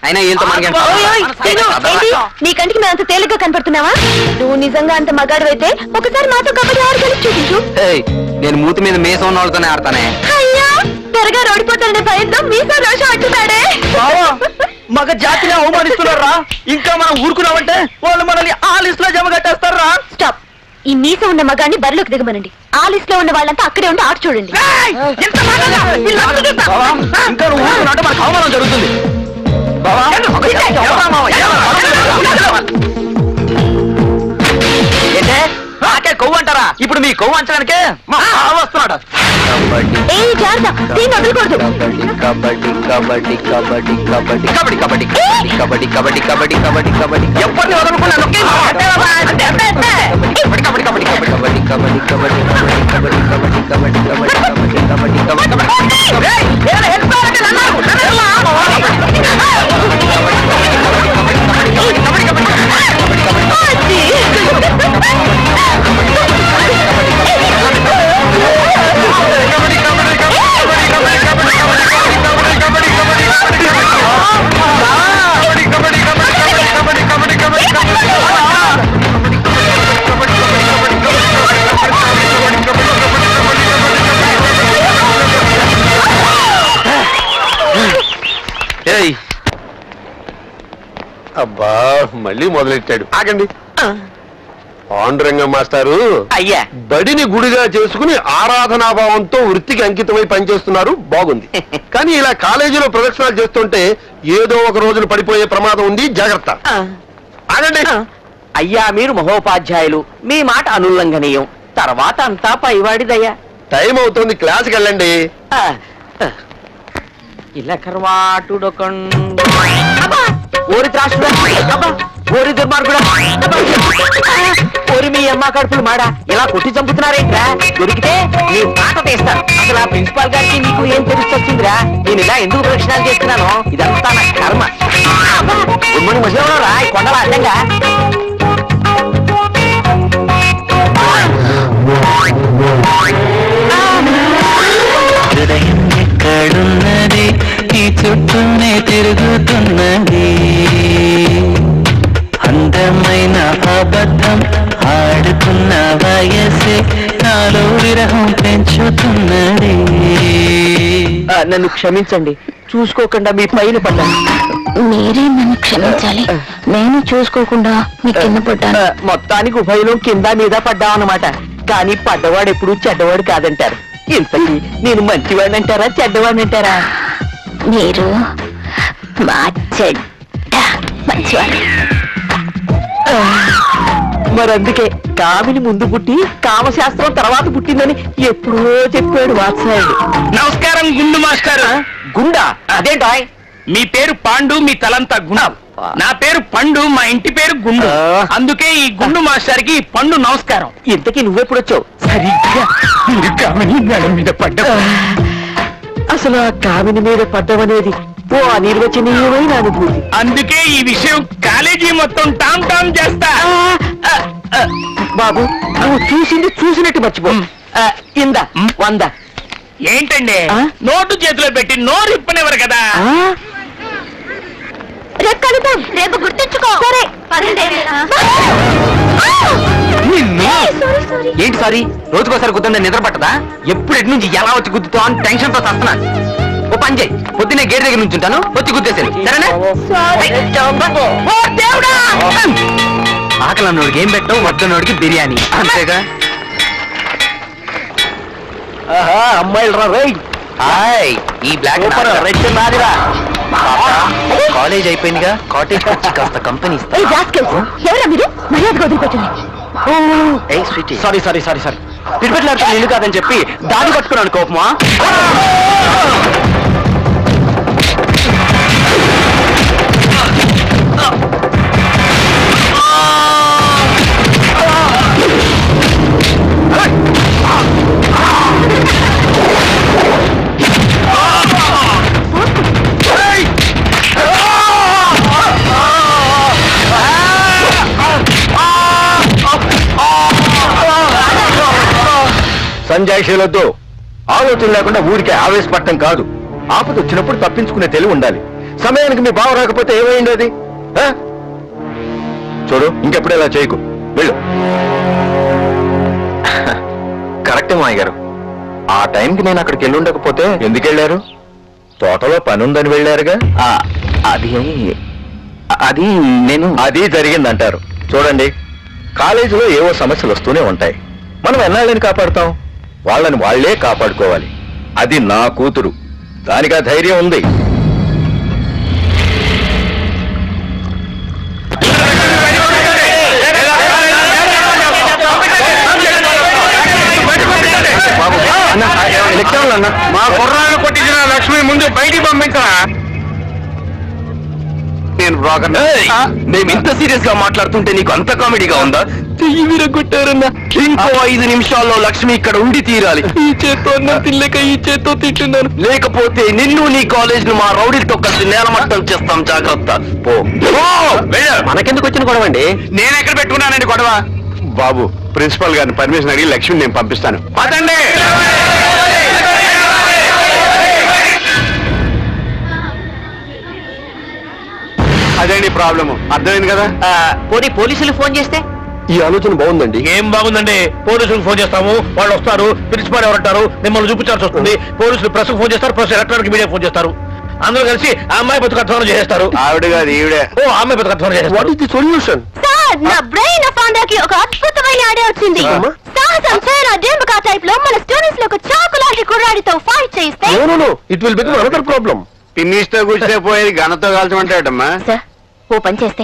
అయినా నీ కంటికి మేము అంత తేలిగ్గా కనపడుతున్నావా? నువ్వు నిజంగా అంత మగాడు ఒకసారి మాతో కబడ్డీ ఆడగలిసి చూపించు. నేను మూతి మీద మీసం ఉన్న వాళ్ళతోనే ఆడతానే. అయ్యా త్వరగా ఓడిపోతాడనే భయంతో మీసా రోషం అంటున్నాడే. మగ జాతిని అవమానిస్తున్నారా? ఇంకా మనం ఊరుకున్నామంటే వాళ్ళు మనల్ని ఆ లిస్ట్ లో జమ కట్టేస్తారా? స్టాప్. ఈ మీస ఉన్న మగాన్ని బరిలోకి దిగమనండి. ఆ లిస్ట్ లో ఉన్న వాళ్ళంతా అక్కడే ఉండి ఆట చూడండి. ఇంకా నువ్వు ఊరుకున్నట్టు మనకు అవమానం జరుగుతుంది. నాకే కొవ్వు అంటారా? ఇప్పుడు మీ కొవ్వు అంచడానికే వస్తున్నాడు. ఏ జాగ్రత్త, దీన్ని వదలకూడదు. కబడ్డీ కబడ్డీ కబడ్డీ కబడ్డీ కబడ్డీ కబడ్డీ కబడ్డీ కబడ్డీ కబడ్డీ కబడ్డీ కబడ్డీ ఎవరిని వదలకుండా కబడ్డీ కబడ్డీ కబడ్డీ కబడ్డీ కబడ్డీ కబడ్డీ కబడ్డీ కబడ్డీ కబడ్డీ కబడ్డీ కబడ్డీ కబడ్డీ అబ్బా మళ్ళీ మొదలెట్టాడు. ఆగండి. పాండురంగ మాస్టారు అయ్యా బడిని గుడిగా చేసుకుని ఆరాధనాభావంతో వృత్తికి అంకితమై పనిచేస్తున్నారు. బాగుంది. కానీ ఇలా కాలేజీలో ప్రదక్షిణాలు చేస్తుంటే ఏదో ఒక రోజున పడిపోయే ప్రమాదం ఉంది. జాగ్రత్త. ఆగండి. అయ్యా మీరు మహోపాధ్యాయులు, మీ మాట అనుల్లంఘనీయం. తర్వాత అంతా పైవాడిదయ్యా. టైం అవుతుంది, క్లాస్కి వెళ్ళండి. ఇలా కర్వాటుడొకండు ఓరి త్రాసుడా, ఓరి దుర్మార్గుడా, ఓరి మీ అమ్మ కడుపులు మాడా, ఇలా కొట్టి చంపుతున్నారేంట్రా? దొరికితే నీ మాట తీస్తాను. అసలు ఆ ప్రిన్సిపాల్ గారికి నీకు ఏం తెలుస్తొచ్చిందిరా? నేను ఇలా ఎందుకు ప్రదక్షిణాలు చేస్తున్నాను? ఇదంతా నా కర్మ. ఉమ్మడి మధ్యలో రా కొండల అడ్డంగా. హృదయం ఎక్కడున్నది? నీ చుట్టూనే తిరుగుతున్నది. అందమైన అబద్ధం ఆడుకున్న వయసే నాలో విరహం పెంచుతున్నది. నన్ను క్షమించండి, చూసుకోకుండా మీ పైన పడ్డాను. మీరే నన్ను క్షమించాలి. నేను చూసుకోకుండా మీ కింద పడ్డాను. మొత్తానికి ఉభయలో కింద మీద పడ్డామన్నమాట. కానీ పడ్డవాడు ఎప్పుడు చెడ్డవాడు కాదంటారు. ఇంతకీ నేను మంచివాడిని అంటారా చెడ్డవాడిని అంటారా? మీరు మా చెడ్డ మంచివాడు. మరందుకే కామిని ముందు పుట్టి కామశాస్త్రం తర్వాత పుట్టిందని ఎప్పుడో చెప్పాడు వాత్సాయుడు. నమస్కారం గుండు మాస్టర్. గుండా అదేంటా? మీ పేరు పాండు, మీ తలంతా గుండు. నా పేరు పండు, మా ఇంటి పేరు గుండు. అందుకే ఈ గుండు మాస్టర్ కి పండు నమస్కారం. ఇంతకీ నువ్వెప్పుడొచ్చావు? సరిగ్గా మీరు కామిని మేడం మీద పడ్డ. అసలు ఆ కామిని మీద పడ్డమనేది ఓ అనిర్వచనీయమైన అనుభూతి. అందుకే ఈ విషయం కాలేజీ మొత్తం టామ్ టామ్ చేస్తా. బాబు నువ్వు చూసింది చూసినట్టు మర్చిపో. ఇందా 100. ఏంటండి నోటు చేతిలో పెట్టి నోరు ఇప్పనివ్వరు కదా? రేపు కలుద్దాం, రేపు గుర్తుంచుకో. సరే ఏంటి సారీ? రోజుకోసారి గుద్దండి నిద్ర పట్టదా? ఎప్పుడు ఎటు నుంచి ఎలా వచ్చి గుద్దుతా అని టెన్షన్ తో వస్తున్నాను. ఓ పని చేయి, పొద్దున్నే గేట్ దగ్గర నుంచి ఉంటాను, వచ్చి గుద్దేశాను సరేనా? ఆకలి అన్నోడికి ఏం పెట్టావు, వద్దన్నోడికి బిర్యానీ, అంతేగా? అమ్మాయిలు రా రేయ్. హాయ్, ఈ బ్లాక్ రెడ్ నాదిరా. కాలేజ్ అయిపోయిందిగా, కాటేజ్ వచ్చి కాస్త కంపెనీ ఇస్తా. ఎవరా మీరు? మర్యాద వదిలిపెట్టండి. సారీ సారీ సారీ సారీ పిడిపెట్లాడుతున్న ఇల్లు కాదని చెప్పి దాడి పట్టుకున్నాను. కోపమా? సంజాయిషీలతో ఆలోచన లేకుండా ఊరికే ఆవేశపడటం కాదు. ఆపద వచ్చినప్పుడు తప్పించుకునే తెలివి ఉండాలి. సమయానికి మీ బావ రాకపోతే ఏమైంది అది ఆ? చూడు ఇంకెప్పుడు ఇలా చేయకు వెళ్ళు. కరెక్టే మాయ గారు, ఆ టైంకి నేను అక్కడికి వెళ్ళి ఉండకపోతే ఎందుకు వెళ్ళారు? తోటలో పని ఉందని వెళ్ళారుగా. అది అది నేను అది జరిగిందంటారు. చూడండి, కాలేజీలో ఏవో సమస్యలు వస్తూనే ఉంటాయి. మనం ఎన్నాళ్ళని కాపాడుతాం? వాళ్ళని వాళ్లే కాపాడుకోవాలి. అది నా కూతురు, దానికి ఆ ధైర్యం ఉంది. మా కుర్రాన్ని కొట్టించిన లక్ష్మి ముందు బయటికి పంపించరా. నేను బ్రోకర్. మేము ఇంత సీరియస్ గా మాట్లాడుతుంటే నీకు అంత కామెడీగా ఉందా? చెయ్యి విరగొట్టారన్నా. ఇంకో 5 నిమిషాల్లో లక్ష్మి ఇక్కడ ఉండి తీరాలి. ఈ చేత్తో అన్నం తినలేక ఈ చేత్తో తింటున్నాను. లేకపోతే నిన్ను నీ కాలేజ్ ను మా రౌడీలతో కలిసి నేలమట్టం చేస్తాం. జాగ్రత్త. పో. మనకెందుకు వచ్చిన గొడవ అండి? నేను ఎక్కడ పెట్టుకున్నానండి గొడవ? బాబు, ప్రిన్సిపల్ గారిని పర్మిషన్ అడిగి లక్ష్మిని నేను పంపిస్తాను. అదండి. అదేంటి ప్రాబ్లము, అర్థమైంది కదా? పోనీ పోలీసులు ఫోన్ చేస్తే? ఈ ఆలోచన బాగుందండి. ఏం బాగుందండి? పోలీసులకు ఫోన్ చేస్తాము, వాళ్ళు వస్తారు. ప్రిన్సిపాల్ ఎవరంటారు, మిమ్మల్ని చూపించాల్సి వస్తుంది. పోలీసులు ప్రెస్ ఫోన్ చేస్తారు, ప్రెస్ ఎలక్ట్రానిక్ మీడియా ఫోన్ చేస్తారు. అందరూ కలిసి ఆ అమ్మాయి బతుకు అధ్వానం చేస్తారు. ఆవిడ కాదు ఈవిడే. ఓ, ఆ అమ్మాయి బతుకు అధ్వానం వాట్ చేస్తారు. Is the solution? సార్, నా బ్రెయిన్ ఫౌండర్కి ఒక అద్భుతమైన ఐడియా వచ్చింది. అమ్మా? సాహసం చేయరా డెంబకా టైప్ లో మన స్టూడెంట్స్ లో ఒక చాకు లాంటి కుర్రాడితో ఫైట్ చేయిస్తే. No, it will become another problem. పిన్నిస్తో కూర్చునే పోయేది గణతో కాల్చమంటాడమ్మా. సార్, ఓ పని చేస్తే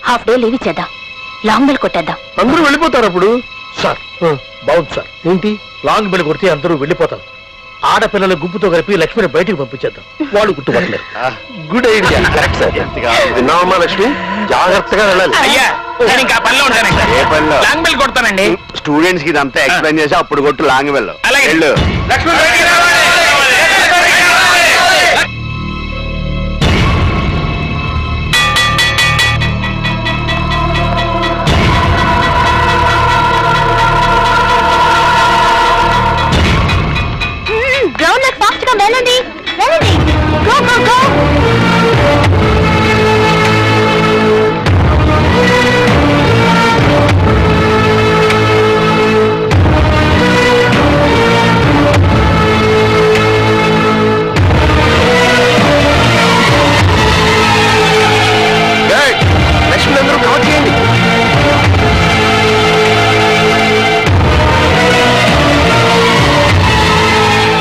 హాఫ్ డే లీవ్ ఇచ్చేద్దాం, లాంగ్ బెల్ కొట్టేద్దాం. అందరూ వెళ్ళిపోతారు అప్పుడు. సార్, బాగుంది సార్. ఏంటి? లాంగ్ బెల్ కొడితే అందరూ వెళ్ళిపోతారు. ఆడపిల్లల గుంపుతో కలిపి లక్ష్మిని బయటికి పంపించేద్దాం. వాళ్ళు గుర్తుపట్టలేరు. Good idea. Correct sir. విన్నావమ్మా లక్ష్మి, జాగ్రత్తగా వెళ్ళాలి. అయ్యా, నేను ఇంకా పనిలో ఉంటానండి. ఏ పనిలో? Long bell కొడతానండి. స్టూడెంట్స్ కి ఇదంతా ఎక్స్ప్లెయిన్ చేసి అప్పుడు కొట్టు లాంగ్ వెళ్ళు. అలాగే. వెళ్ళు. లక్ష్మి బయటికి రావాలి. గ్రౌండ్ లో ఫాస్ట్ గా వెళ్ళండి, వెళ్ళండి. Go go go. ఏయ్, లక్ష్మి అందరూ కవర్ చేయండి.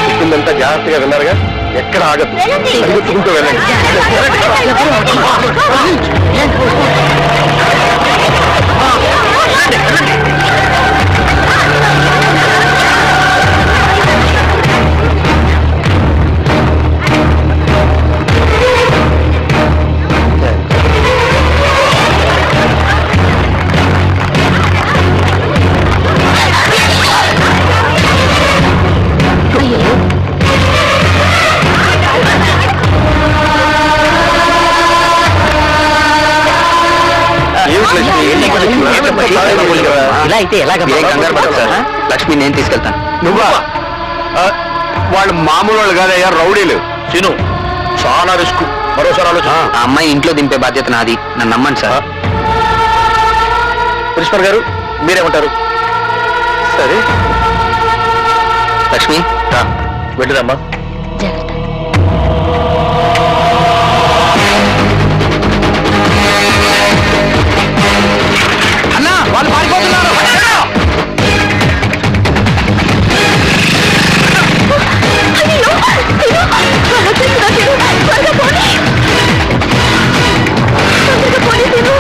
చెప్పిందంతా జాగ్రత్తగా విన్నారుగా, ఎక్కడ ఆగదు. వెళ్ళండి. పరిగెత్తుకుంటూ వెళ్ళండి. ఇలా అయితే ఎలాగ? ఏం కంగారు పడకు సార్. లక్ష్మి నేను తీసుకెళ్తాను. నువ్వా? వాళ్ళు మామూలు వాళ్ళు కాదయ్యా, రౌడీలు. తిను, చాలా రిస్క్. మరోసారి ఆలోచన. ఆ అమ్మాయి ఇంట్లో దింపే బాధ్యత నాది. నన్ను నమ్మండి సార్. ప్రిన్సిపల్ గారు మీరేమంటారు? సరే లక్ష్మి, వెళ్ళిరమ్మా. జాగ్రత్త. అన్నా, వాళ్ళు పారిపోతున్నారు. అయ్యో, అయ్యో, వచ్చేస్తున్నా తిను. త్వరగా పోనీ. తొందరగా పోనీ తిను.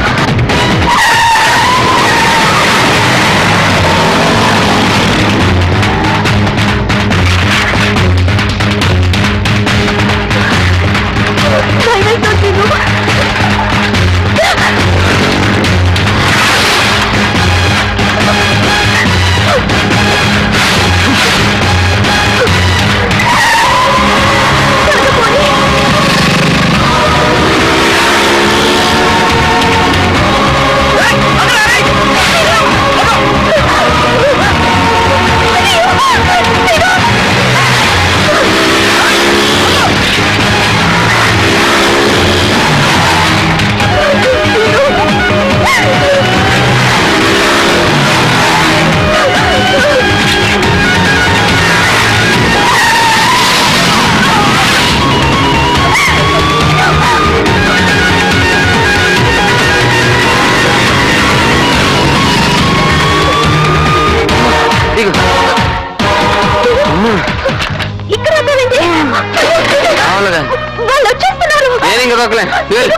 దొరకలేదు ప్లీజ్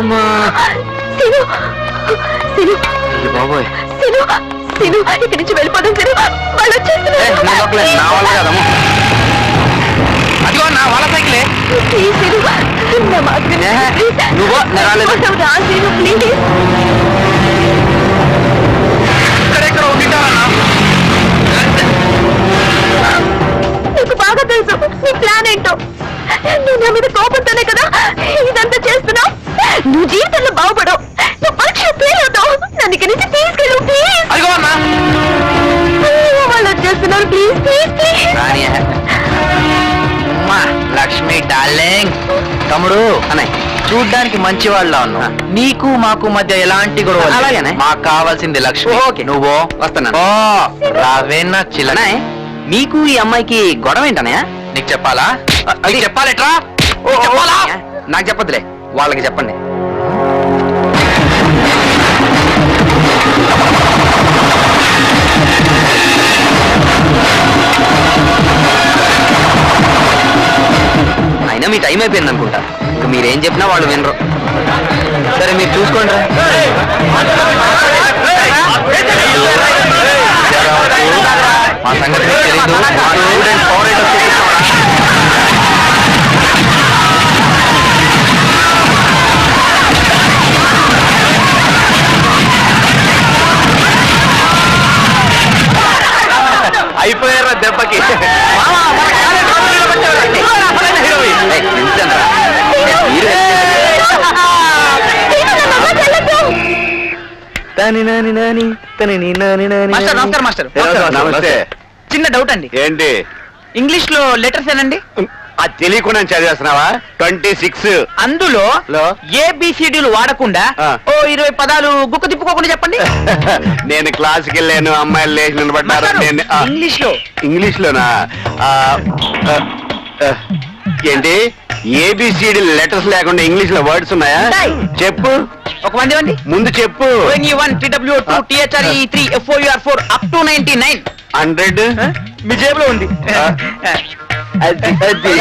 అమ్మా సీను సీను అయ్య బాబోయ్ సీను సీను ఇక్కడి నుంచి వెళ్ళిపోదాం సీను వాళ్ళు వచ్చేస్తున్నారు నేను దొరకలేదు నా వల్ల కదమ్మా అదిగో నా వాళ్ళ సైకిలే ప్లీజ్ సీను నా మాట విను. ఏహే, ప్లీజ్. నువ్వు నేను రాలేదు. వెళ్ళిపోతావు రా సీను ప్లీజ్ ఇక్కడెక్కడ ఉండిటావన్నా నీకు బాగా తెలుసు నీ ప్లాన్ ఏంటో నువ్వు నా మీద కోపంతోనే కదా ఇదంతా చేస్తున్నావు నువ్వు జీవితంలో బాగుపడవు నువ్వు పరీక్ష ఫెయిల్ అవుతావు నన్ను ఇక్కడి నుంచి తీసుకెళ్ళు ప్లీజ్ అదిగో అమ్మా వాళ్ళు వచ్చేస్తున్నారు ప్లీజ్ ప్లీజ్ ప్లీజ్ రాణి అమ్మా లక్ష్మి డార్లింగ్ తమ్ముడు అన్నయ్య చూడ్డానికి మంచి వాళ్ళ ఉన్నావు నీకు మాకు మధ్య ఎలాంటి గొడవ అలాగేనే మాకు కావాల్సింది లక్ష్మి ఓకే నువ్వు వస్తున్నా ఓ రావేనా చిల్లనే మీకు ఈ అమ్మాయికి గొడవ ఏంటనయా నీకు చెప్పాలా నీకు చెప్పాలేట్రా చెప్పాలా నాకు చెప్పదులే వాళ్ళకి చెప్పండి అయినా మీ టైం అయిపోయింది అనుకుంటా ఇంకా మీరేం చెప్పినా వాళ్ళు వినరు సరే మీరు చూసుకోండి మా సంగతి మీకు తెలీదు మా స్టూడెంట్ ఫారెన్ అయిపోయారా దెబ్బకి మాస్టర్ నమస్కారం మాస్టర్ నమస్తే చిన్న డౌట్ అండి ఏంటి ఇంగ్లీష్ లో లెటర్స్ ఏనండి అది తెలియకుండా చదివేస్తున్నావా 26 అందులో లో? ఏబిసిడీలు వాడకుండా ఆ. ఓ 20 పదాలు గుక్క తిప్పుకోకుండా చెప్పండి నేను క్లాస్కి వెళ్ళాను అమ్మాయిలు లేచి నిలబడ్డారు మాస్టారు, నేను ఇంగ్లీష్ లో ఇంగ్లీష్ లోనా ఏంటి ఏబిసిడి లెటర్స్ లేకుండా ఇంగ్లీష్ లో వర్డ్స్ ఉన్నాయా ఉంటాయి. చెప్పు ఒక మంది ఇవ్వండి ముందు చెప్పు TW2 THRE3 FOUR4 up to 99 100 మీ జేబులో ఉంది అది అది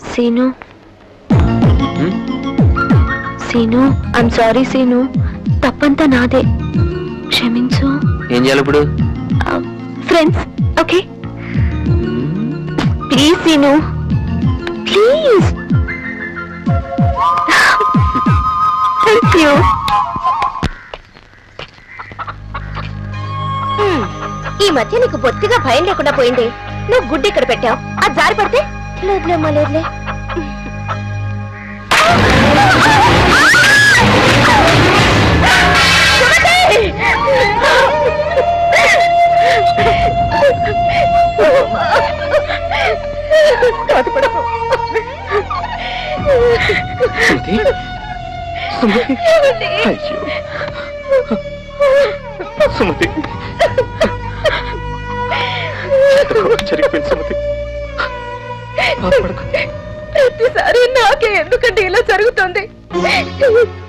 సీను సీను ఐమ్ సారీ సీను తప్పంతా నాదే క్షమించు ఏం చేయాలి ఇప్పుడు friends okay please Seenu please thank you ఈ మధ్య నీకు బొత్తిగా భయం లేకుండా పోయింది నువ్వు గుడ్డి ఇక్కడ పెట్టావు అది జారి పడితే లేదులేమ్మా లేదులే సుమతి జరిగిపోయింది సుమతి ప్రతిసారి నాకే ఎందుకంటే ఇలా జరుగుతుంది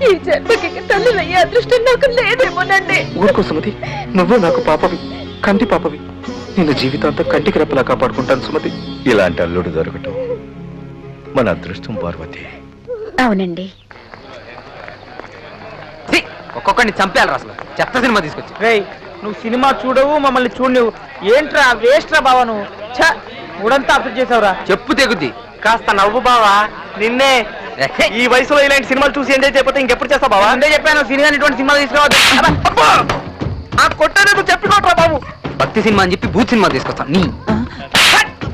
ఈ జన్మకి తల్లి అయ్యే అదృష్టం నాకు లేదేమోనండి ఊరుకో సుమతి నువ్వు నాకు పాపవి కంటి పాపవి నిన్ను జీవితాంతం కంటికి రెప్పలా కాపాడుకుంటాను సుమతి. ఇలాంటి అల్లుడు దొరకటం మన అదృష్టం పార్వతి. అవునండి ఒక్కొక్కడిని చంపేయాలి అసలు చెత్త సినిమా తీసుకొచ్చి రేయ్ నువ్వు సినిమా చూడవు మమ్మల్ని చూడవు ఏంట్రా వేస్ట్ రా బావా నువ్వు ఛ మూడంతా అప్డేట్ చేసావురా చెప్పు తెగుద్ది కాస్త నవ్వు బావా నిన్నే ఈ వయసులో ఇలాంటి సినిమాలు చూసి ఎంజాయ్ చేయకపోతే ఇంకెప్పుడు చేస్తావు బావా ముందే చెప్పాను సినిమా ఇటువంటి సినిమా తీసుకురావద్దు ఆ కొట్టేది చెప్పుకోట్రా బాబు భక్తి సినిమా అని చెప్పి భూత్ సినిమా తీసుకొస్తాను నీ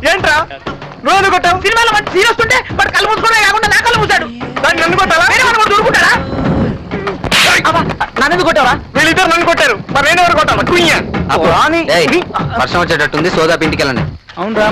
ఏంట్రా నువ్వు కొట్టావు సినిమాలో మంచి సీన్ వస్తుంటే వాడు కళ్ళు మూసుకోవడం కాకుండా నా కళ్ళు మూసాడు దాన్ని నన్ను కొట్టావా వేరే వాడు కూడా దొరుకుంటారా నన్ను కొట్టావా వీళ్ళిద్దరు నన్ను కొట్టారు మరి నేను ఎవరు కొట్టావా కుయ్యా ఏయ్, వర్షం వచ్చేటట్టుంది సోదా ఇంటికి వెళ్ళండి అవునరా